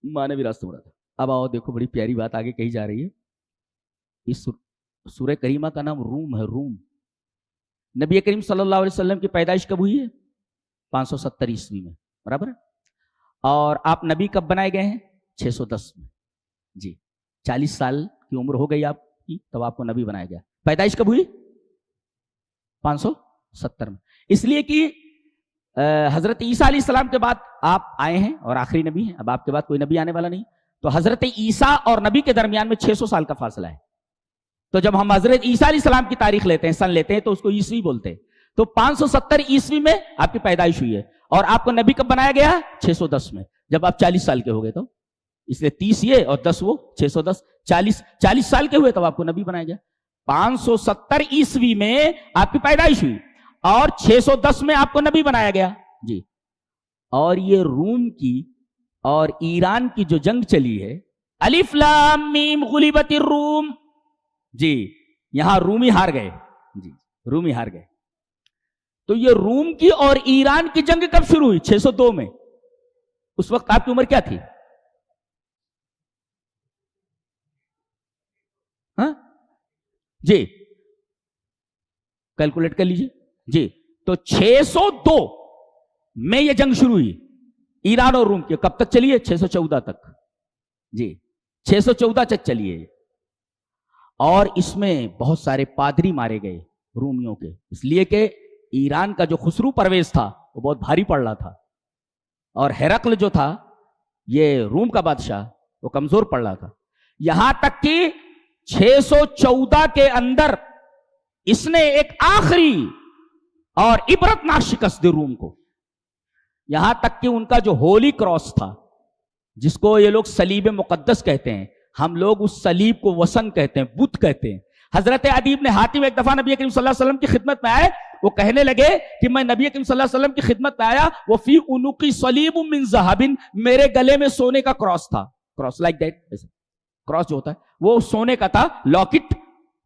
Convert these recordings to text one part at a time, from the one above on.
माँ ने भी रास्ता मोड़ा था। अब आओ देखो, बड़ी प्यारी बात आगे कही जा रही है। इस सूरह करीमा का नाम रूम है, रूम। नबी करीम सल्लल्लाहु अलैहि वसल्लम की पैदाइश कब हुई है? 570 ईस्वी में, बराबर है। और आप नबी कब बनाए गए हैं? 610 में। जी, 40 साल की उम्र हो गई आपकी तब आपको नबी बनाया गया। पैदाइश कब हुई? 570 में। इसलिए कि हजरत ईसा अलैहिस्सलाम के बाद आप आए हैं और आखिरी नबी हैं। अब आपके बाद कोई नबी आने वाला नहीं। तो हजरत ईसा और नबी के दरमियान में 600 साल का फासला है। तो जब हम हजरत ईसा अलैहिस्सलाम की तारीख लेते हैं, सन लेते हैं, तो उसको ईस्वी बोलते हैं। तो 570 ईस्वी में आपकी पैदाइश हुई है और आपको नबी कब बनाया गया? 610 में, जब आप 40 साल के हो गए। तो इसलिए 30 ये और 10 वो, 610, 40 साल के हुए तब आपको नबी बनाया गया। 570 ईस्वी में आपकी पैदाइश हुई और 610 में आपको नबी बनाया गया। जी, और ये रूम की और ईरान की जो जंग चली है, अलिफ लाम मीम गुलिबतिर रूम, जी, यहां रूमी हार गए। जी, रूमी हार गए। तो ये रूम की और ईरान की जंग कब शुरू हुई? 602 में। उस वक्त आपकी उम्र क्या थी? हाँ जी, कैलकुलेट कर लीजिए। जी, तो 602 में यह जंग शुरू हुई ईरान और रूम की। कब तक चली है? 614 तक। जी, 614 तक चली है। और इसमें बहुत सारे पादरी मारे गए रूमियों के, इसलिए कि ईरान का जो खुसरू परवेज था वो बहुत भारी पड़ रहा था और हेरक्ल जो था ये रूम का बादशाह, वो कमजोर पड़ रहा था। यहां तक कि 614 के अंदर इसने एक आखिरी और इबरतनाक शिकस्त दी रूम को। यहां तक कि उनका जो होली क्रॉस था, जिसको ये लोग सलीब मुकद्दस कहते हैं, हम लोग उस सलीब को वसन कहते हैं, बुत कहते हैं। हजरत अदी इब्न हातिम एक दफा नबी करीम सल्लल्लाहु अलैहि वसल्लम की खिदमत में आए। वो कहने लगे कि मैं नबी करीम सल्लल्लाहु अलैहि वसल्लम की खिदमत में आया, वो फी उनुकी सलीब मिन ज़हाबिन, मेरे गले में सोने का क्रॉस था। क्रॉस लाइक दैट, ऐसे क्रॉस जो होता है वो सोने का था, लॉकेट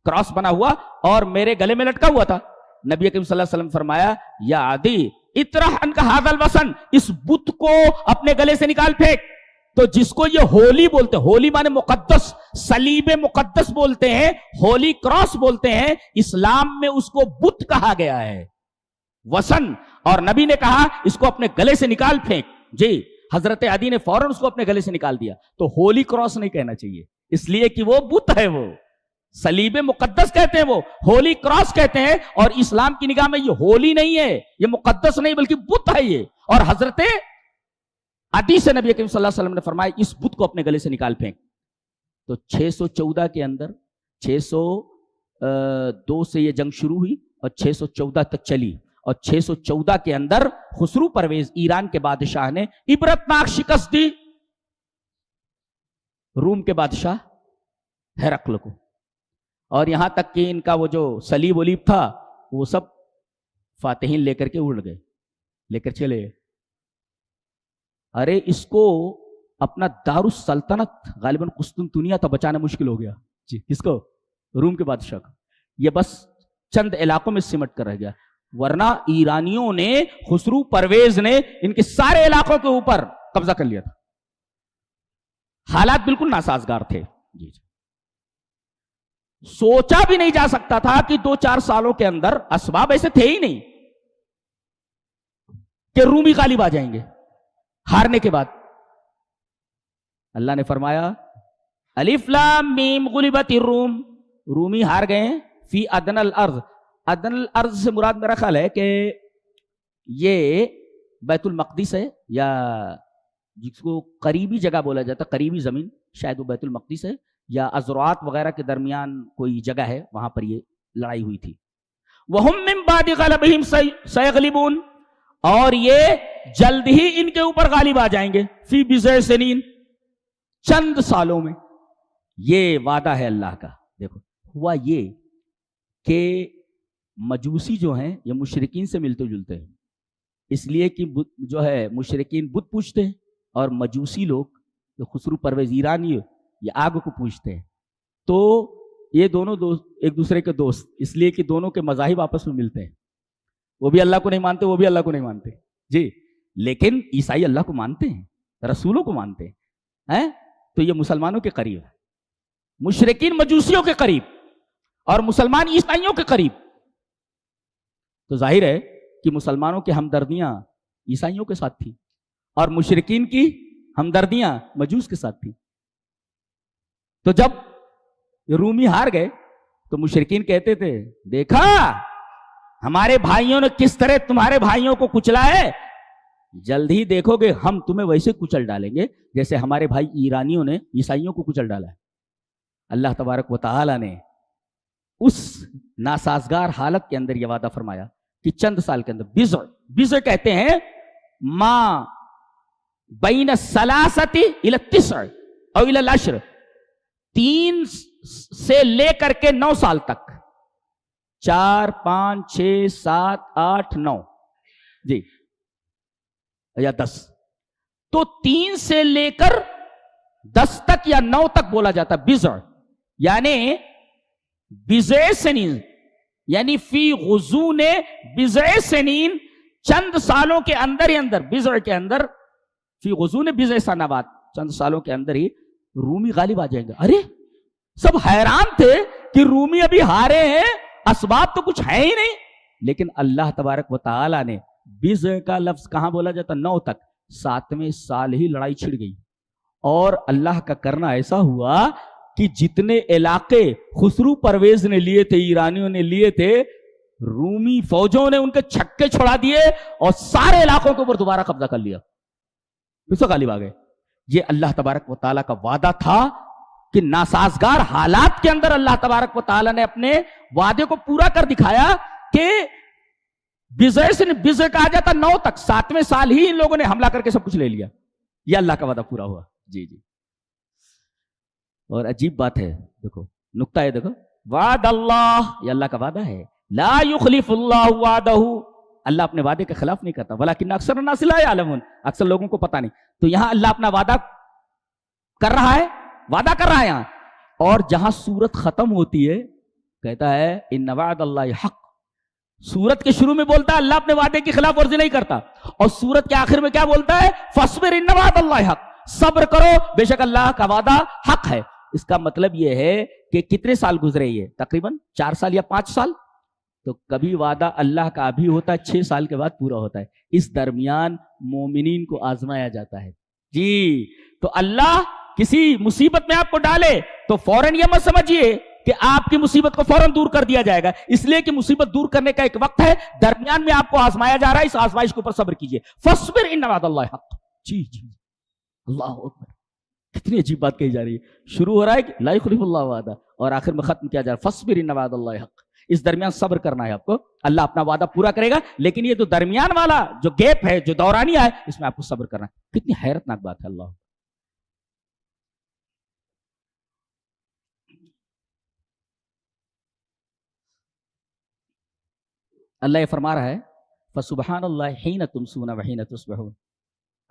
क्रॉस बना हुआ और मेरे गले में लटका हुआ था। नबी करीम सल्लल्लाहु अलैहि वसल्लम फरमाया, या आदि इतरह अनका हादल वसन, इस बुत को अपने गले से निकाल फेंक। तो जिसको ये होली बोलते हैं, होली माने मुकद्दस, सलीब मुकद्दस बोलते हैं, होली क्रॉस बोलते हैं, इस्लाम में उसको बुत कहा गया है, वसन। और नबी ने कहा इसको अपने गले से निकाल फेंक। जी, हजरत अदी ने फौरन उसको अपने गले से निकाल दिया। तो होली क्रॉस नहीं कहना चाहिए, इसलिए कि वो बुत है, वो सलीब मुकद्दस कहते हैं, वो होली क्रॉस कहते हैं। और इस्लाम की निगाह में ये होली नहीं है, ये मुकद्दस नहीं, बल्कि बुत है ये। और हजरत अदी से नबी करीम सल्लल्लाहु अलैहि वसल्लम ने फरमाया इस बुत को अपने गले से निकाल फेंक। तो 614 के अंदर 602 से ये जंग शुरू हुई और 614 तक चली। और 614 के अंदर खुसरू परवेज ईरान के बादशाह ने इबरतनाक शिकस्त दी रूम के बादशाह हेरक्ल को। और यहां तक कि इनका वो जो सलीब वलीब था वो सब फातिहीन लेकर के उड़ गए, लेकर चले गए। अरे इसको अपना दारुस सल्तनत गालिबन कुस्तुनतुनिया था बचाना मुश्किल हो गया। जी, किसको? रूम के बादशाह को। ये बस चंद इलाकों में सिमट कर रह गया, वरना ईरानियों ने, खुसरू परवेज ने इनके सारे इलाकों के ऊपर कब्जा कर लिया था। हालात बिल्कुल नासाजगार थे। जी, सोचा भी नहीं जा सकता था कि 2-4 सालों के अंदर, असबाब ऐसे थे ही नहीं कि रूमी गालिब आ जाएंगे हारने के बाद। अल्लाह ने फरमाया अलिफ लाम मीम गुलिबतिर रूम, रूमी हार गए फी अदनल अर्ज। अदनल अर्ज से मुराद मेरा ख्याल है कि ये बैतुल मक़दिस है, या जिसको करीबी जगह बोला जाता, करीबी जमीन, शायद वो बैतुल मक़दिस है या अज़रात वगैरह के दरमियान कोई जगह है, वहां पर ये लड़ाई हुई थी। वहुम मिन बादि ग़लबिहिम सयग़लिबून, और ये जल्द ही इनके ऊपर गालिब आ जाएंगे फी बिज़अ सनीन, चंद सालों में। ये वादा है अल्लाह का। देखो हुआ ये कि मजूसी जो हैं ये मुशरिकीन से मिलते जुलते हैं, इसलिए कि जो है मुशरिकीन बुत पूजते हैं और मजूसी लोग जो खुसरू परवेज ईरानी ये आग को पूजते हैं। तो ये दोनों दोस्त एक दूसरे के दोस्त, इसलिए कि दोनों के मज़ाहिब आपस में मिलते हैं। वो भी अल्लाह को नहीं मानते, वो भी अल्लाह को नहीं मानते। जी, लेकिन ईसाई अल्लाह को मानते हैं, रसूलों को मानते हैं। है तो ये मुसलमानों के करीब है, मुशरिकीन मजूसियों के करीब और मुसलमान ईसाइयों के करीब। तो जाहिर है कि मुसलमानों की हमदर्दियां ईसाइयों के साथ थी और मुशरिकीन की हमदर्दियां मजूस के साथ थी। तो जब रूमी हार गए तो मुशरिकीन कहते थे, देखा हमारे भाइयों ने किस तरह तुम्हारे भाइयों को कुचला है, जल्द ही देखोगे हम तुम्हें वैसे कुचल डालेंगे जैसे हमारे भाई ईरानियों ने ईसाइयों को कुचल डाला है। अल्लाह तबारक व तआला ने उस नासाजगार हालत के अंदर यह वादा फरमाया कि चंद साल के अंदर बिज़ कहते हैं मां बैन सलासती इला तिस्अ और इला अश्र, 3 से लेकर के 9 साल तक, 4, 5, 6, 7, 8, 9 जी या 10, तो 3 से लेकर 10 तक या 9 तक बोला जाता बिज़, यानी बिज़े सनीन, यानी फी गुज़ूने बिज़े सनीन, चंद सालों के अंदर ही अंदर, बिज़ के अंदर फी गुज़ूने बिज़े सनावात, चंद सालों के अंदर ही रूमी गालिब आ जाएंगे। अरे सब हैरान थे कि रूमी अभी हारे हैं, असबाब तो कुछ है ही नहीं, लेकिन अल्लाह तबारक व तआला ने बिज़ का लफ्ज कहां बोला जाता, 9 तक, 7वें साल ही लड़ाई छिड़ गई। और अल्लाह का करना ऐसा हुआ कि जितने इलाके खुसरू परवेज ने लिए थे, ईरानियों ने लिए थे, रूमी फौजों ने उनके छक्के छोड़ा दिए और सारे इलाकों के ऊपर दोबारा कब्जा कर लिया, फिर से गालिब आ गए। ये अल्लाह तबारक व तआला का वादा था कि नासाजगार हालात के अंदर अल्लाह तबारक व तआला ने अपने वादे को पूरा कर दिखाया कि बिज़ कहा जाता 9 तक, 7वें साल ही इन लोगों ने हमला करके सब कुछ ले लिया। ये अल्लाह का वादा पूरा हुआ। जी जी। और अजीब बात है, देखो नुक्ता है, देखो वाद अल्लाह, ये अल्लाह का वादा है, ला युखलिफुल्लाहु वादहू, अल्लाह अपने वादे के खिलाफ नहीं करता, वलाकिन अक्सर नास ला यअलमून, अक्सर लोगों को पता नहीं। तो यहां अल्लाह अपना वादा कर रहा है, वादा कर रहा है यहां, और जहां सूरत खत्म होती है कहता है इन्न वअदल्लाहि हक। सूरत के शुरू में बोलता है अल्लाह अपने वादे की खिलाफ वर्जी नहीं करता, और सूरत के आखिर में क्या बोलता है, फस्बिर इन्न वअदल्लाहि हक, सब्र करो बेशक अल्लाह का वादा हक है। इसका मतलब यह है कि कितने साल गुजरे, ये तकरीबन 4 साल या 5 साल। तो कभी वादा अल्लाह का अभी होता है 6 साल के बाद पूरा होता है, इस दरमियान मोमिनीन को आजमाया जाता है। जी, तो अल्लाह किसी मुसीबत में आपको डाले तो फौरन यह मत समझिए कि आपकी मुसीबत को फौरन दूर कर दिया जाएगा, इसलिए कि मुसीबत दूर करने का एक वक्त है, दरमियान में आपको आजमाया जा रहा है, इस आजमाइश के ऊपर सब्र कीजिए। फस्बिर इन्न वअदल्लाहि हक। जी जी, अल्लाह अकबर, कितनी अजीब बात कही जा रही है। शुरू हो रहा है कि ला युखलिफुल्लाहु वादा, और आखिर में खत्म किया जा रहा है फस्बिर इन्न वअदल्लाहि हक। इस दरमियान सब्र करना है आपको, अल्लाह अपना वादा पूरा करेगा, लेकिन ये जो दरमियान वाला जो गैप है, जो दौरानिया है, इसमें आपको सब्र करना है। कितनी हैरतनाक बात है। अल्लाह अल्लाह ये फरमा रहा है फसुबहानल्लाहिहीन तुमसूना व हीन तुस्बिहून,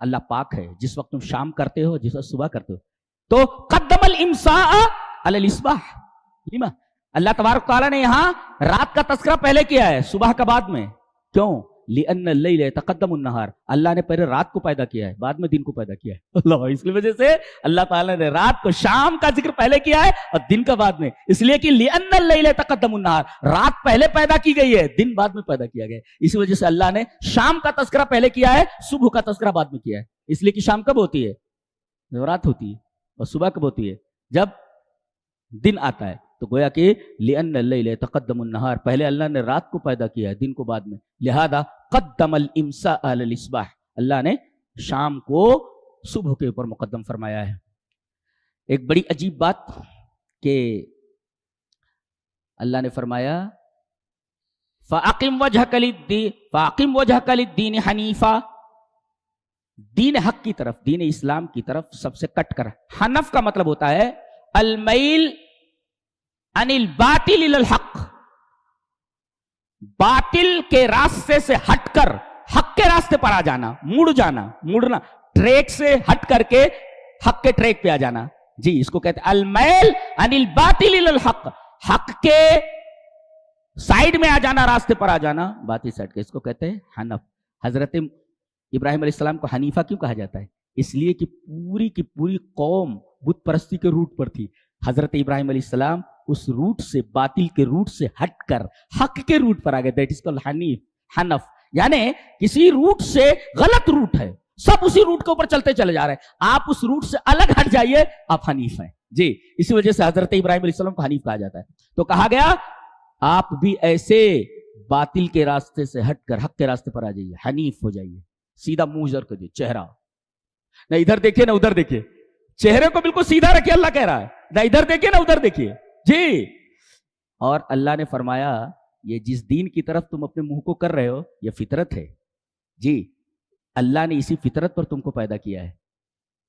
अल्लाह पाक है जिस वक्त तुम शाम करते हो, जिस वक्त सुबह करते हो। तो कद्दमल इम्साअ अलल इस्बाह, अल्लाह तबारक तआला ने यहां रात का तस्करा पहले किया है, सुबह का बाद में। क्यों? लिअन्न लैल यतक़द्दमुन नहार, अल्लाह ने पहले रात को पैदा किया है, बाद में दिन को पैदा किया है। अल्लाह, इसकी वजह से अल्लाह ताला ने रात को, शाम का जिक्र पहले किया है और दिन का बाद में, इसलिए कि लिअन्न लैल यतक़द्दमुन नहार, रात पहले पैदा की गई है, दिन बाद में पैदा किया गया है। इसी वजह से अल्लाह ने शाम का तस्करा पहले किया है, सुबह का तस्करा बाद में किया है। इसलिए कि शाम कब होती है? जब रात होती है। और सुबह कब होती है? जब दिन आता है। तो गोया कि लिअन्न लैल यतक़द्दमुन नहार, पहले अल्लाह ने रात को पैदा किया है, दिन को बाद में, लिहाजा क़द्दमल इम्सा अलल इस्बाह, अल्लाह ने शाम को सुबह के ऊपर मुकद्दम फरमाया है। एक बड़ी अजीब बात कि अल्लाह ने फरमाया फ़अक़िम वजहक लिद्दीन हनीफ़ा, दीन हक की तरफ, दीन इस्लाम की तरफ सबसे कट कर। हनफ का मतलब होता है अलमैल अनिल बातिल इलल हक, बातिल के रास्ते से हटकर हक के रास्ते पर आ जाना, मुड़ जाना, मुड़ना, ट्रैक से हट करके हक के ट्रैक पे आ जाना। जी, इसको कहते हैं अलमैल अनिल बातिल इलल हक, हक के साइड में आ जाना, रास्ते पर आ जाना, बातिल साइड के, इसको कहते हैं हनफ। हजरत इब्राहिम अलैहिस्सलाम को हनीफा क्यों कहा जाता है? اس لیے کہ پوری کی پوری قوم بت پرستی کے روٹ پر تھی. حضرت ابراہیم علیہ السلام اس روٹ سے، باطل کے روٹ سے ہٹ کر حق کے روٹ پر آ گئے. دیٹ از کالڈ حنف. یعنی کسی روٹ سے غلط روٹ ہے، سب اسی روٹ کے اوپر چلتے چلے جا رہے ہیں، آپ اس روٹ سے الگ ہٹ جائیے، آپ حنیف ہیں. جی اسی وجہ سے حضرت ابراہیم علیہ السلام کو حنیف کہا جاتا ہے. تو کہا گیا آپ بھی ایسے باطل کے راستے سے ہٹ کر حق کے راستے پر آ جائیے، حنیف ہو جائیے. سیدھا منہ ادھر کریے، چہرہ نہ ادھر دیکھیے نہ ادھر دیکھیے، چہرے کو بالکل سیدھا رکھیے. اللہ کہہ رہا ہے نہ ادھر دیکھیے نہ ادھر دیکھیے. جی اور اللہ نے فرمایا یہ جس دین کی طرف تم اپنے منہ کو کر رہے ہو یہ فطرت ہے. جی اللہ نے اسی فطرت پر تم کو پیدا کیا ہے.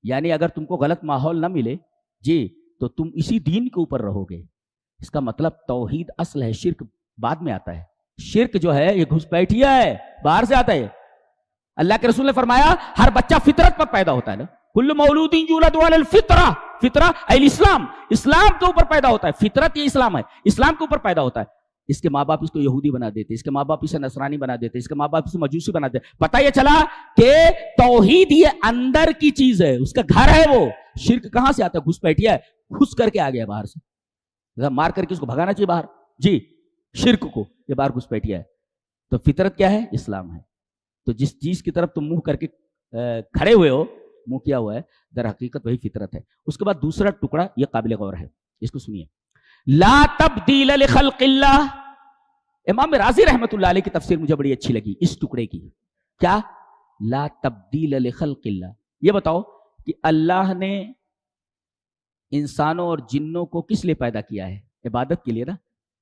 یعنی اگر تم کو غلط ماحول نہ ملے جی تو تم اسی دین کے اوپر رہو گے. اس کا مطلب توحید اصل ہے، شرک بعد میں آتا ہے. شرک جو ہے یہ گھسپیٹھیا ہے، باہر سے آتا ہے. اللہ کے رسول نے فرمایا ہر بچہ فطرت پر پیدا ہوتا ہے نا، کل مولود یولد علی الفطرہ، فطرہ الاسلام، اسلام کے اوپر پیدا ہوتا ہے. فطرت یہ اسلام ہے، اسلام کے اوپر پیدا ہوتا ہے. اس کے ماں باپ اس کو یہودی بنا دیتے، اس کے ماں باپ اسے نصرانی بنا دیتے، اس کے ماں باپ اسے مجوسی بنا دیتے. پتہ یہ چلا کہ توحید یہ اندر کی چیز ہے، اس کا گھر ہے. وہ شرک کہاں سے آتا ہے؟ گھسپیٹھیا ہے، گھس کر کے آ گیا باہر سے، مار کر کے اس کو بھگانا چاہیے باہر. جی شرک کو یہ باہر گھسپیٹھیا ہے. تو فطرت کیا ہے؟ اسلام ہے. تو جس چیز کی طرف تم منہ کر کے کھڑے ہوئے ہو، منہ کیا ہوا ہے، در حقیقت وہی فطرت ہے. اس کے بعد دوسرا ٹکڑا یہ قابل غور ہے، اس کو سنیے. لا تبدیل لخلق اللہ. امام راضی رحمت اللہ علیہ کی تفسیر مجھے بڑی اچھی لگی اس ٹکڑے کی. کیا؟ لا تبدیل لخلق اللہ. یہ بتاؤ کہ اللہ نے انسانوں اور جنوں کو کس لیے پیدا کیا ہے؟ عبادت کے لیے نا.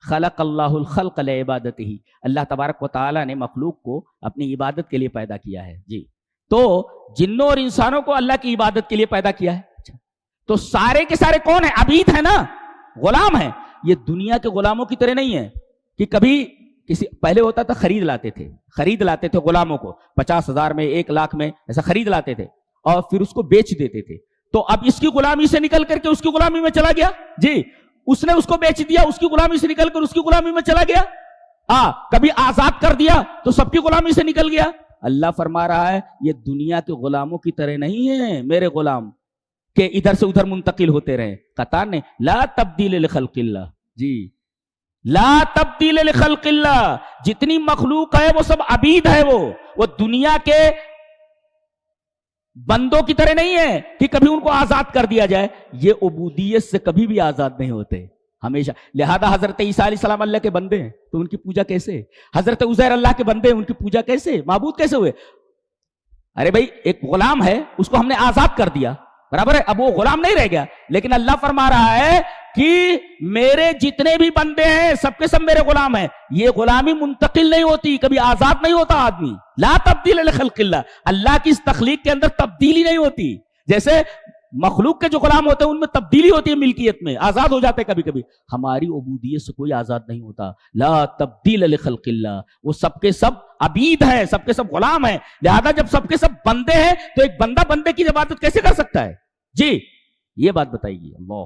خلق اللہ الخلق لعبادتہ. اللہ تبارک و تعالیٰ نے مخلوق کو اپنی عبادت کے لیے پیدا کیا ہے. جی تو جنوں اور انسانوں کو اللہ کی عبادت کے لیے پیدا کیا ہے. تو سارے کے سارے کون ہیں؟ عبید ہیں نا، غلام ہیں. یہ دنیا کے غلاموں کی طرح نہیں ہے کہ کبھی کسی پہلے ہوتا تھا خرید لاتے تھے غلاموں کو 50,000 میں 1,00,000 میں ایسا خرید لاتے تھے اور پھر اس کو بیچ دیتے تھے. تو اب اس کی غلامی سے نکل کر کے اس کی غلامی میں چلا گیا. جی اس نے اس کو بیچ دیا، اس کی غلامی سے نکل کر اس کی غلامی میں چلا گیا. کبھی آزاد کر دیا تو سب کی غلامی سے نکل گیا. اللہ فرما رہا ہے یہ دنیا کے غلاموں کی طرح نہیں ہے میرے غلام کہ ادھر سے ادھر منتقل ہوتے رہے. قطان نے لا تبدیل لخلق اللہ. جی لا تبدیل لخلق اللہ. جتنی مخلوق ہے وہ سب عبید ہے. وہ دنیا کے بندوں کی طرح نہیں ہے کہ کبھی ان کو آزاد کر دیا جائے. یہ عبودیت سے کبھی بھی آزاد نہیں ہوتے ہمیشہ. لہذا حضرت عیسیٰ علیہ السلام اللہ کے بندے ہیں تو ان کی پوجا کیسے؟ حضرت عزیر اللہ کے بندے ہیں، ان کی پوجا کیسے؟ معبود کیسے ہوئے؟ ارے بھائی ایک غلام ہے، اس کو ہم نے آزاد کر دیا، برابر ہے، اب وہ غلام نہیں رہ گیا. لیکن اللہ فرما رہا ہے کہ میرے جتنے بھی بندے ہیں سب کے سب میرے غلام ہیں. یہ غلامی منتقل نہیں ہوتی، کبھی آزاد نہیں ہوتا آدمی. لا تبدیل لخلق اللہ. اللہ کی اس تخلیق کے اندر تبدیلی نہیں ہوتی. جیسے مخلوق کے جو غلام ہوتے ہیں ان میں تبدیلی ہوتی ہے، ملکیت میں آزاد ہو جاتے ہیں کبھی کبھی. ہماری عبودیت سے کوئی آزاد نہیں ہوتا. لا تبدیل لخلق اللہ. وہ سب کے سب عبید ہیں، سب کے سب غلام ہیں. لہذا جب سب کے سب بندے ہیں تو ایک بندہ بندے کی عبادت کیسے کر سکتا ہے؟ جی یہ بات بتائیے. اللہ